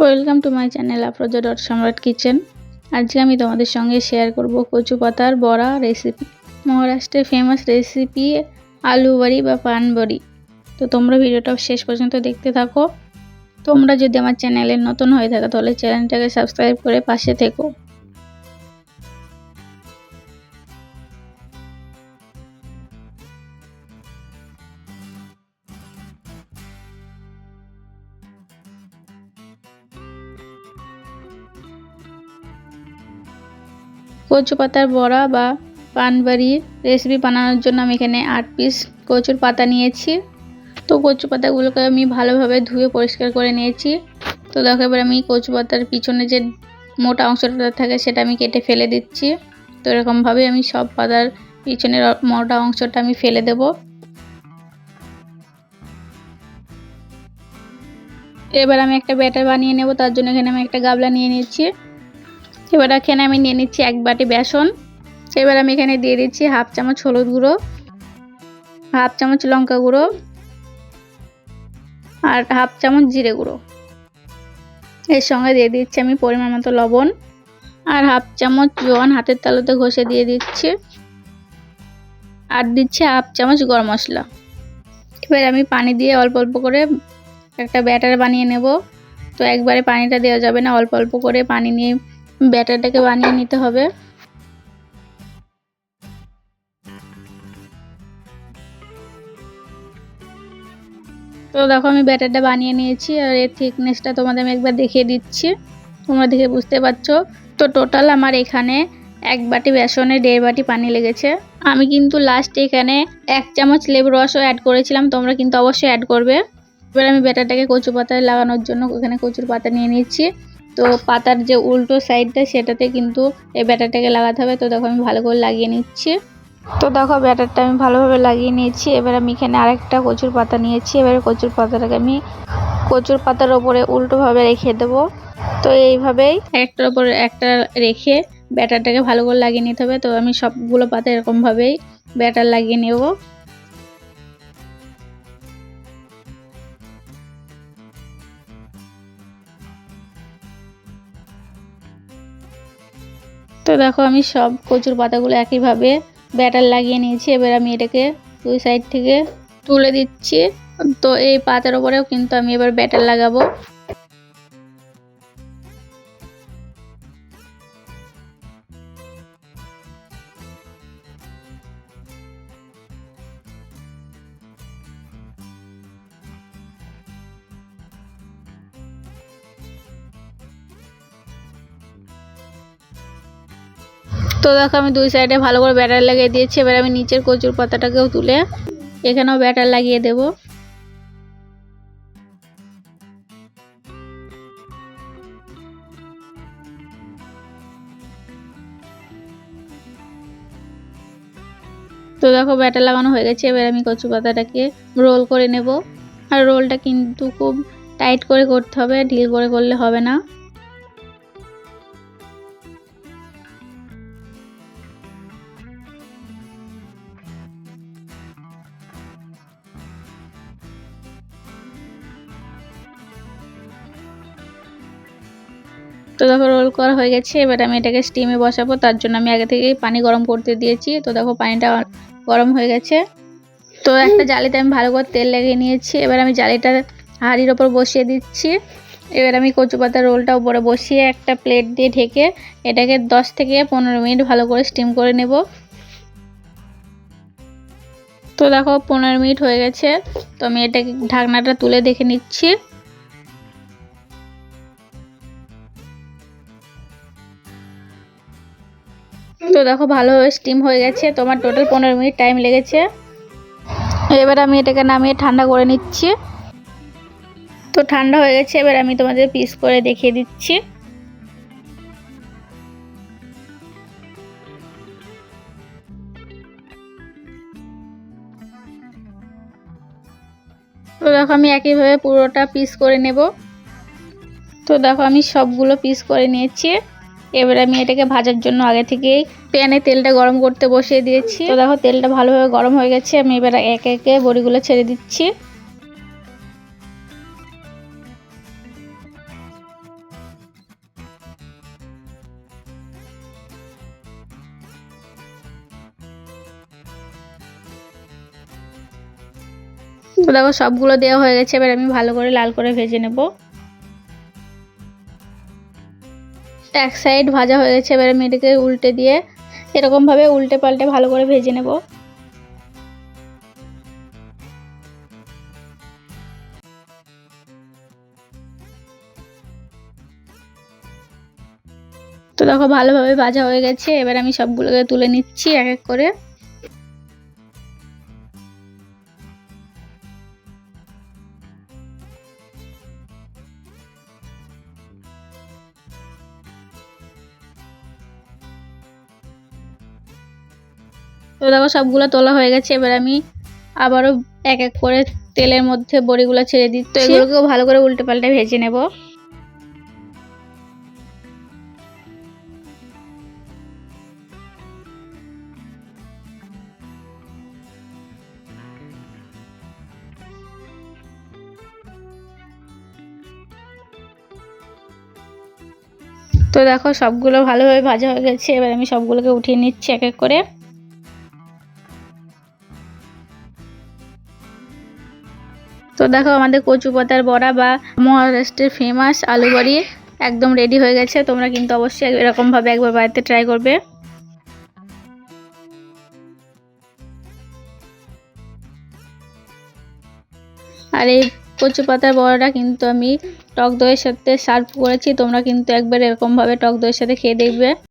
Welcome to my channel Afroza dot সম্রাট kitchen. আজকে আমি তোমাদের সঙ্গে শেয়ার করব কচু পাতার বড়া রেসিপি। মহারাষ্ট্রের ফেমাস রেসিপি আলু বড়ি বা পান বড়ি। তো তোমরা ভিডিওটা শেষ পর্যন্ত দেখতে থাকো। তোমরা যদি আমার চ্যানেলে নতুন হয়ে থাকো তাহলে চ্যানেলটাকে সাবস্ক্রাইব করে পাশে থেকো। কচু পাতার বড়া বা পানবাড়ির রেসিপি বানানোর জন্য আমি এখানে 8 পিস কচুর পাতা নিয়েছি। তো কচু পাতাগুলোকে আমি ভালোভাবে ধুয়ে পরিষ্কার করে নিয়েছি। তো দেখো এবার আমি কচু পাতার পিছনে যে মোটা অংশটা থাকে সেটা আমি কেটে ফেলে দিচ্ছি। তো এরকমভাবে আমি সব পাতার পিছনের মোটা অংশটা আমি ফেলে দেব। এবার আমি একটা ব্যাটার বানিয়ে নেব। তার জন্য এখানে আমি একটা গামলা নিয়ে নিচ্ছি। এবার এখানে আমি নিয়ে নিচ্ছি 1 বাটি বেসন। এবার আমি এখানে দিয়ে দিচ্ছি হাফ চামচ হলুদ গুঁড়ো, হাফ চামচ লঙ্কা গুঁড়ো আর হাফ চামচ জিরে গুঁড়ো। এর সঙ্গে দিয়ে দিচ্ছি আমি পরিমাণ মতো লবণ আর হাফ চামচ জোয়ান হাতের তালুতে ঘষে দিয়ে দিচ্ছি আর দিচ্ছি হাফ চামচ গরম মশলা। এবার আমি পানি দিয়ে অল্প অল্প করে একটা ব্যাটার বানিয়ে নেব। তো একবারে পানিটা দেওয়া যাবে না, অল্প অল্প করে পানি নিয়ে ব্যাটারটাকে বানিয়ে নিতে হবে। তো দেখো আমি ব্যাটারটা বানিয়ে নিয়েছি আর এর থিকনেসটা তোমাদের আমি একবার দেখিয়ে দিচ্ছি, তোমরা দেখে বুঝতে পারছো। তো টোটাল আমার এখানে 1 বাটি বেসনে 1.5 বাটি পানি লেগেছে। আমি কিন্তু লাস্টে এখানে 1 চামচ লেবুর রসও অ্যাড করেছিলাম, তোমরা কিন্তু অবশ্যই অ্যাড করবে। এবার আমি ব্যাটারটাকে কচু পাতায় লাগানোর জন্য এখানে কচুর পাতা নিয়ে নিচ্ছি। তো পাতার যে উল্টো সাইডটা সেটাতে কিন্তু এই ব্যাটারটাকে লাগাতে হবে। তো দেখো আমি ভালো করে লাগিয়ে নিচ্ছি। তো দেখো ব্যাটারটা আমি ভালোভাবে লাগিয়ে নিয়েছি। এবার আমি এখানে আরেকটা কচুর পাতা নিয়েছি। এবারে কচুর পাতাটাকে আমি কচুর পাতার ওপরে উল্টোভাবে রেখে দেবো। তো এইভাবেই একটার ওপর একটা রেখে ব্যাটারটাকে ভালো করে লাগিয়ে নিতে হবে। তো আমি সবগুলো পাতা এরকমভাবেই ব্যাটার লাগিয়ে নেব। তো দেখো আমি সব কচুর পাতাগুলো একইভাবে ব্যাটার লাগিয়ে নিয়েছি। এবার আমি এটাকে দুই সাইড থেকে তুলে দিচ্ছি। তো এই পাতার উপরেও কিন্তু আমি এবার ব্যাটার লাগাবো। তো দেখো আমি দুই সাইডে ভালো করে ব্যাটার লাগিয়ে দিয়েছি। এবার আমি নিচের কচুর পাতাটাকেও তুলে এখানেও ব্যাটার লাগিয়ে দেব। তো দেখো ব্যাটার লাগানো হয়ে গেছে। এবার আমি কচু পাতাটাকে রোল করে নেব। আর রোলটা কিন্তু খুব টাইট করে করতে হবে, ঢিল করে করলে হবে না। তো দেখো রোল করা হয়ে গেছে। এবার আমি এটাকে স্টিমে বসাবো। তার জন্য আমি আগে থেকেই পানি গরম করতে দিয়েছি। তো দেখো পানিটা গরম হয়ে গেছে। তো একটা জালিতে আমি ভালো করে তেল লাগিয়ে নিয়েছি। এবার আমি জালিটা হাঁড়ির ওপর বসিয়ে দিচ্ছি। এবার আমি কচু পাতার রোলটা উপরে বসিয়ে একটা প্লেট দিয়ে ঢেকে এটাকে 10 থেকে 15 মিনিট ভালো করে স্টিম করে নেব। তো দেখো 15 মিনিট হয়ে গেছে। তো আমি এটাকে ঢাকনাটা তুলে দেখে নিচ্ছি। তো দেখো ভালোভাবে স্টিম হয়ে গেছে। তোমার টোটাল 15 মিনিট টাইম লেগেছে। এবার আমি এটাকে নামিয়ে ঠান্ডা করে নিচ্ছি। তো ঠান্ডা হয়ে গেছে। এবার আমি তোমাদের পিস করে দেখিয়ে দিচ্ছি। তো দেখো আমি একইভাবে পুরোটা পিস করে নেব। তো দেখো আমি সবগুলো পিস করে নিয়েছি। এবার আমি এটাকে ভাজার জন্য আগে থেকেই প্যানে তেলটা গরম করতে বসিয়ে দিয়েছি। তো দেখো তেলটা ভালোভাবে গরম হয়ে গেছে। আমি এবার একে একে বড়িগুলো ছেড়ে দিচ্ছি। তো দেখো সবগুলো দেওয়া হয়ে গেছে, এবার আমি ভালো করে লাল করে ভেজে নেব। এক সাইড ভাজা হয়ে গেছে, এবার আমি এটাকে উল্টে দিয়ে এরকমভাবে উল্টে পাল্টে ভালো করে ভেজে নেব। তো দেখো ভালোভাবে ভাজা হয়ে গেছে, এবার আমি সবগুলোকে তুলে নিচ্ছি এক এক করে। তো দেখো সবগুলো তোলা হয়ে গেছে, এবার আমি আবারও এক এক করে তেলের মধ্যে বড়িগুলো ছেড়ে দিচ্ছি। তো এগুলোকেও ভালো করে উল্টে পাল্টে ভেজে নেব। তো দেখো সবগুলো ভালোভাবে ভাজা হয়ে গেছে, এবার আমি সবগুলোকে উঠিয়ে নিচ্ছি এক এক করে। তো দেখো আমাদের কচু পাতার বড়া বা মহারাষ্ট্রের ফেমাস আলু বড়ি একদম রেডি হয়ে গেছে। তোমরা কিন্তু অবশ্যই এরকমভাবে একবার বাড়িতে ট্রাই করবে। আর এই কচু পাতার বড়াটা কিন্তু আমি টক দইয়ের সাথে সার্ভ করেছি। তোমরা কিন্তু একবার এরকমভাবে টক দইয়ের সাথে খেয়ে দেখবে।